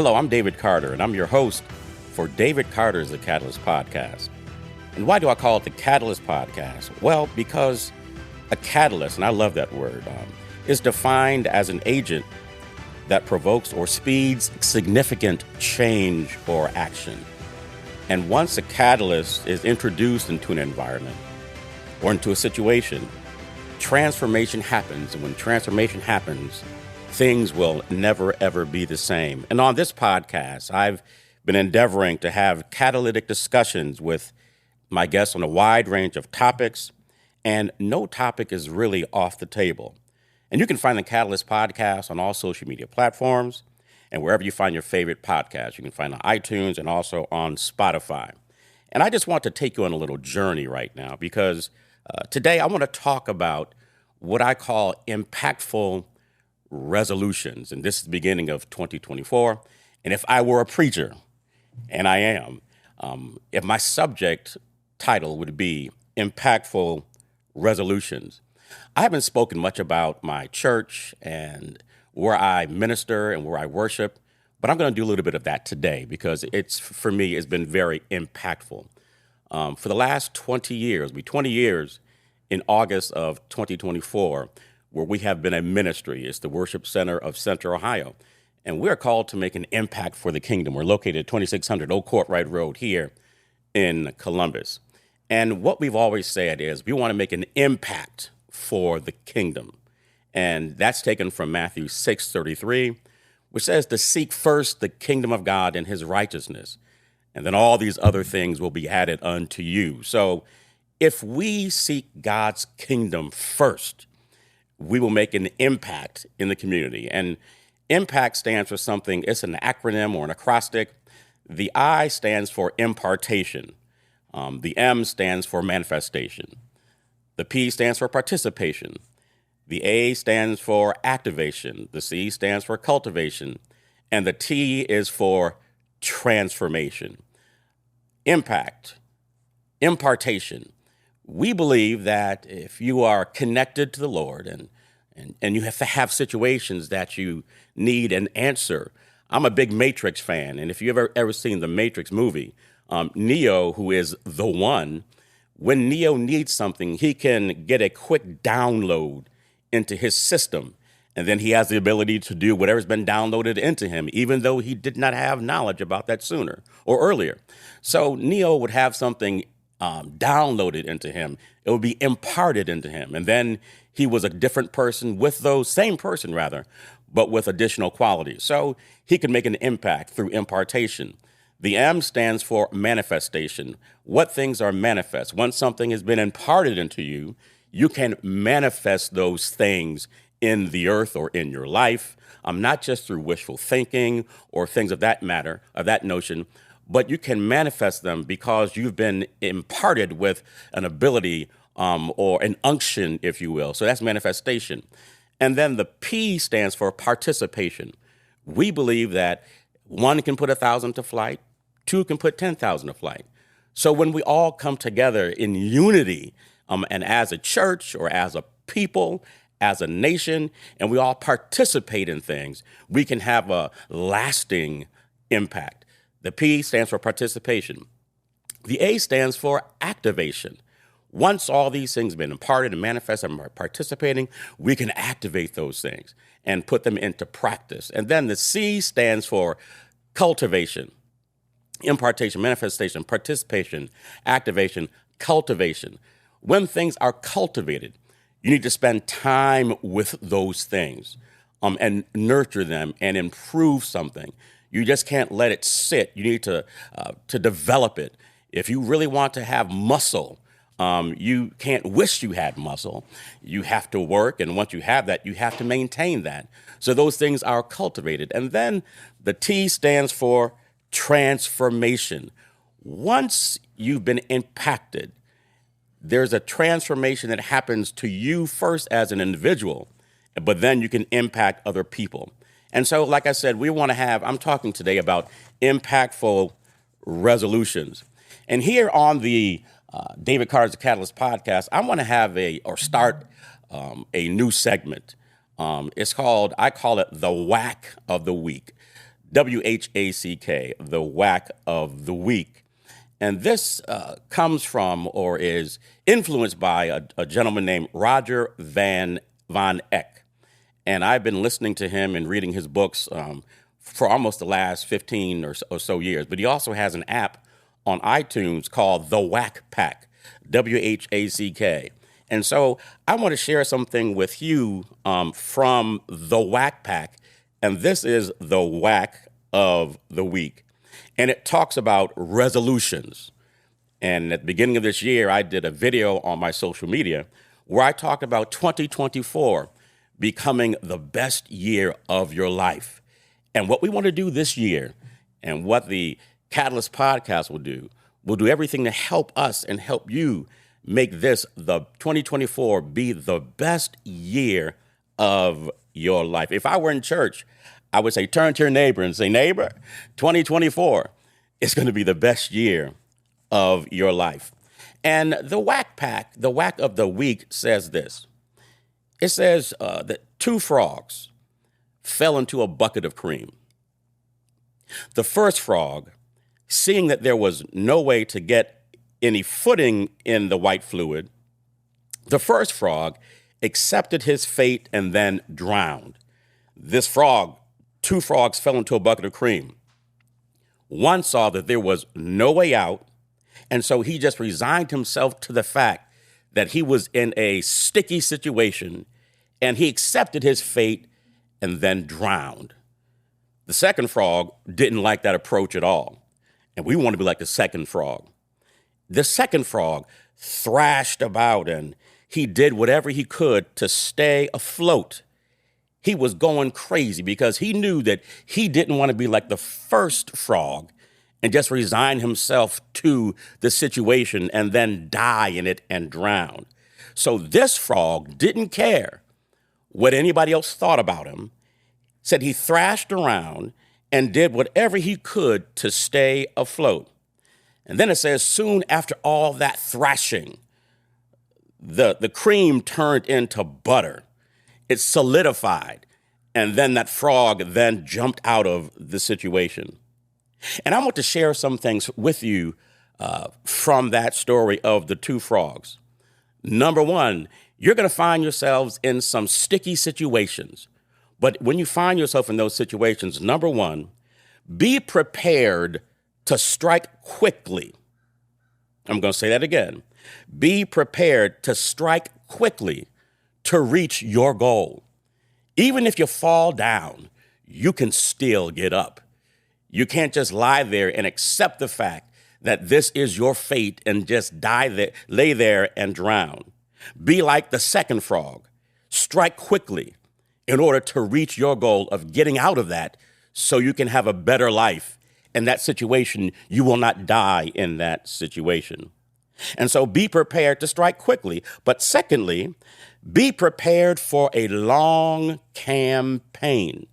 Hello, I'm David Carter, and I'm your host for David Carter's The Catalyst Podcast. And why do I call it the Catalyst Podcast? Well, because a catalyst, and I love that word, is defined as an agent that provokes or speeds significant change or action. And once a catalyst is introduced into an environment or into a situation, transformation happens. And when transformation happens, things will never, ever be the same. And on this podcast, I've been endeavoring to have catalytic discussions with my guests on a wide range of topics, and no topic is really off the table. And you can find the Catalyst Podcast on all social media platforms and wherever you find your favorite podcast. You can find on iTunes and also on Spotify. And I just want to take you on a little journey right now because today I want to talk about what I call impactful resolutions. And this is the beginning of 2024. And if I were a preacher, and I am, if my subject title would be impactful resolutions, I haven't spoken much about my church and where I minister and where I worship, but I'm going to do a little bit of that today because for me, it's been very impactful. For the last 20 years, 20 years in August of 2024, where we have been a ministry. It's the Worship Center of Central Ohio. And we're called to make an impact for the kingdom. We're located at 2600 Old Courtright Road here in Columbus. And what we've always said is we want to make an impact for the kingdom. And that's taken from Matthew 6:33, which says to seek first the kingdom of God and his righteousness. And then all these other things will be added unto you. So if we seek God's kingdom first, we will make an impact in the community. And impact stands for something, it's an acronym or an acrostic. The I stands for impartation. The M stands for manifestation. The P stands for participation. The A stands for activation. The C stands for cultivation. And the T is for transformation. Impact, impartation. We believe that if you are connected to the Lord and you have to have situations that you need an answer. I'm a big Matrix fan, and if you've ever seen the Matrix movie, Neo, who is the one, when Neo needs something, he can get a quick download into his system, and then he has the ability to do whatever's been downloaded into him, even though he did not have knowledge about that sooner or earlier. So Neo would have something downloaded into him. It would be imparted into him. And then he was a different person with same person, but with additional qualities. So he could make an impact through impartation. The M stands for manifestation. What things are manifest? Once something has been imparted into you, you can manifest those things in the earth or in your life, not just through wishful thinking or things of that matter, of that notion, but you can manifest them because you've been imparted with an ability or an unction, if you will. So that's manifestation. And then the P stands for participation. We believe that one can put 1,000 to flight, two can put 10,000 to flight. So when we all come together in unity and as a church or as a people, as a nation, and we all participate in things, we can have a lasting impact. The P stands for participation. The A stands for activation. Once all these things have been imparted and manifested and are participating, we can activate those things and put them into practice. And then the C stands for cultivation, impartation, manifestation, participation, activation, cultivation. When things are cultivated, you need to spend time with those things and nurture them and improve something. You just can't let it sit. You need to develop it. If you really want to have muscle, you can't wish you had muscle. You have to work, and once you have that, you have to maintain that. So those things are cultivated. And then the T stands for transformation. Once you've been impacted, there's a transformation that happens to you first as an individual, but then you can impact other people. And so, like I said, I'm talking today about impactful resolutions. And here on the David Carter's The Catalyst podcast, I want to start a new segment. I call it the whack of the week. WHACK, the whack of the week. And this comes from or is influenced by a gentleman named Roger Von Eck. And I've been listening to him and reading his books for almost the last 15 or so years. But he also has an app on iTunes called The Whack Pack, WHACK. And so I want to share something with you from The Whack Pack. And this is the whack of the week. And it talks about resolutions. And at the beginning of this year, I did a video on my social media where I talked about 2024 becoming the best year of your life. And what we want to do this year and what the Catalyst podcast will do everything to help us and help you make this the 2024 be the best year of your life. If I were in church, I would say, turn to your neighbor and say, neighbor, 2024 is going to be the best year of your life. And the whack pack, the whack of the week says this. It says that two frogs fell into a bucket of cream. The first frog, seeing that there was no way to get any footing in the white fluid, the first frog accepted his fate and then drowned. This frog, two frogs fell into a bucket of cream. One saw that there was no way out, and so he just resigned himself to the fact that he was in a sticky situation, and he accepted his fate and then drowned. The second frog didn't like that approach at all, and we want to be like the second frog. The second frog thrashed about, and he did whatever he could to stay afloat. He was going crazy because he knew that he didn't want to be like the first frog and just resign himself to the situation and then die in it and drown. So this frog didn't care what anybody else thought about him, said he thrashed around and did whatever he could to stay afloat. And then it says, soon after all that thrashing, the cream turned into butter. It solidified. And then that frog then jumped out of the situation. And I want to share some things with you from that story of the two frogs. Number one, you're going to find yourselves in some sticky situations. But when you find yourself in those situations, number one, be prepared to strike quickly. I'm going to say that again. Be prepared to strike quickly to reach your goal. Even if you fall down, you can still get up. You can't just lie there and accept the fact that this is your fate and just lay there and drown. Be like the second frog. Strike quickly in order to reach your goal of getting out of that so you can have a better life. In that situation, you will not die in that situation. And so be prepared to strike quickly. But secondly, be prepared for a long campaign.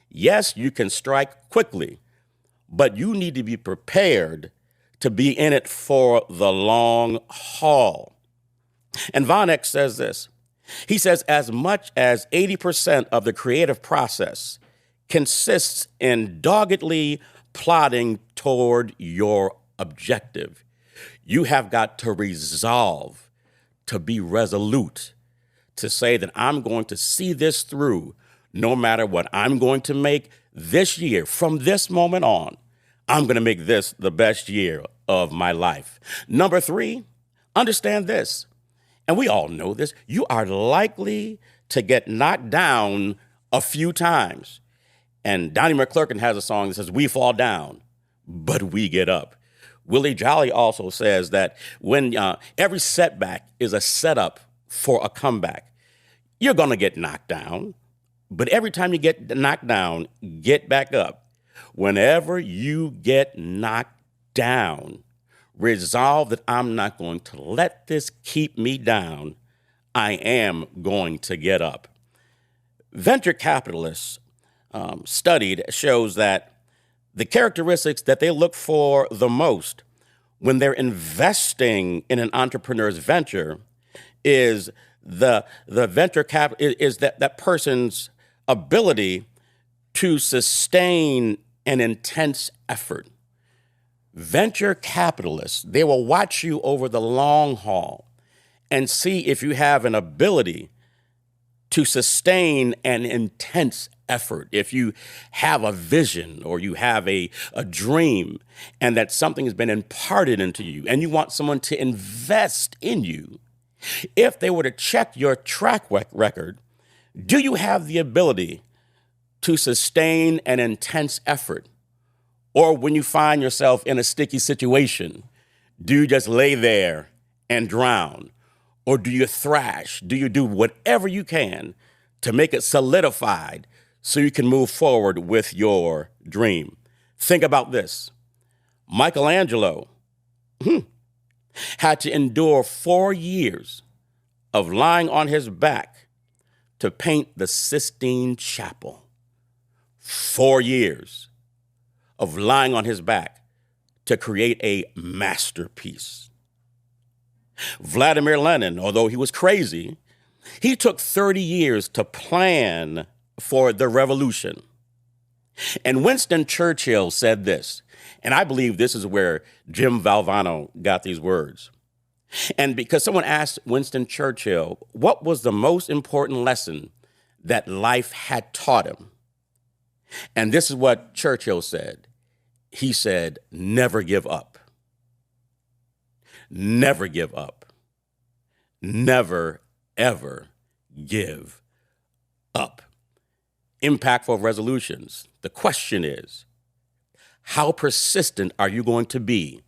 Yes, you can strike quickly, but you need to be prepared to be in it for the long haul. And Von Eck says this. He says, as much as 80% of the creative process consists in doggedly plodding toward your objective, you have got to resolve, to be resolute, to say that I'm going to see this through no matter what I'm going to make this year. From this moment on, I'm going to make this the best year of my life. Number three, understand this. And we all know this. You are likely to get knocked down a few times. And Donnie McClurkin has a song that says, we fall down, but we get up. Willie Jolly also says that when every setback is a setup for a comeback. You're going to get knocked down, but every time you get knocked down, get back up. Whenever you get knocked down, resolve that I'm not going to let this keep me down. I am going to get up. Venture capitalists studied shows that the characteristics that they look for the most when they're investing in an entrepreneur's venture is the venture capital is that person's ability to sustain and intense effort. Venture capitalists, they will watch you over the long haul and see if you have an ability to sustain an intense effort. If you have a vision or you have a dream and that something has been imparted into you and you want someone to invest in you, if they were to check your track record, do you have the ability to sustain an intense effort? Or when you find yourself in a sticky situation, do you just lay there and drown? Or do you thrash? Do you do whatever you can to make it solidified so you can move forward with your dream? Think about this. Michelangelo had to endure 4 years of lying on his back to paint the Sistine Chapel. 4 years of lying on his back to create a masterpiece. Vladimir Lenin, although he was crazy, he took 30 years to plan for the revolution. And Winston Churchill said this, and I believe this is where Jim Valvano got these words. And because someone asked Winston Churchill, what was the most important lesson that life had taught him? And this is what Churchill said. He said, never give up. Never give up. Never, ever give up. Impactful resolutions. The question is, how persistent are you going to be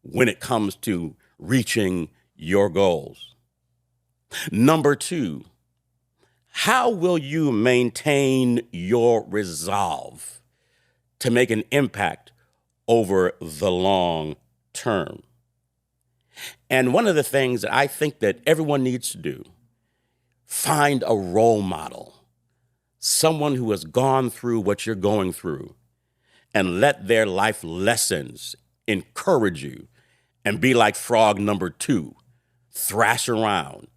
when it comes to reaching your goals? Number 2, how will you maintain your resolve to make an impact over the long term? And one of the things that I think that everyone needs to do, find a role model, someone who has gone through what you're going through, and let their life lessons encourage you and be like frog number 2, thrash around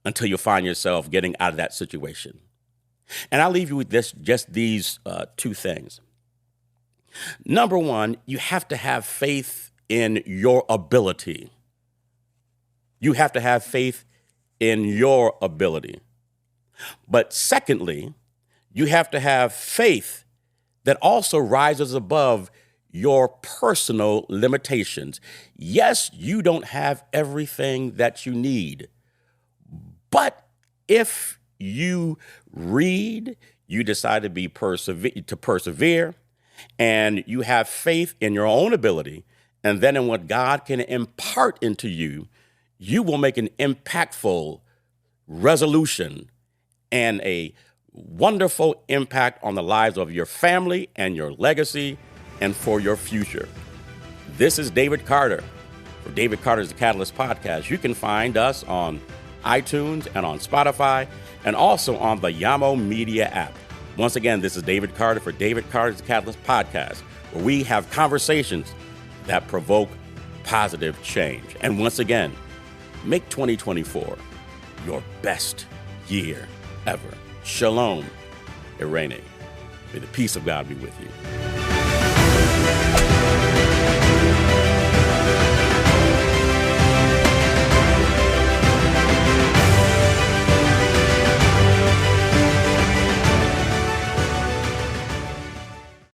until you find yourself getting out of that situation. And I'll leave you with just these 2 things. Number 1, you have to have faith in your ability. You have to have faith in your ability. But secondly, you have to have faith that also rises above your personal limitations. Yes, you don't have everything that you need, but if you read, you decide to persevere, and you have faith in your own ability, and then in what God can impart into you, you will make an impactful resolution and a wonderful impact on the lives of your family and your legacy and for your future. This is David Carter for David Carter's The Catalyst Podcast. You can find us on iTunes and on Spotify and also on the Yamo Media app. Once again, this is David Carter for David Carter's The Catalyst Podcast, where we have conversations that provoke positive change. And once again, make 2024 your best year ever. Shalom, Irene. May the peace of God be with you.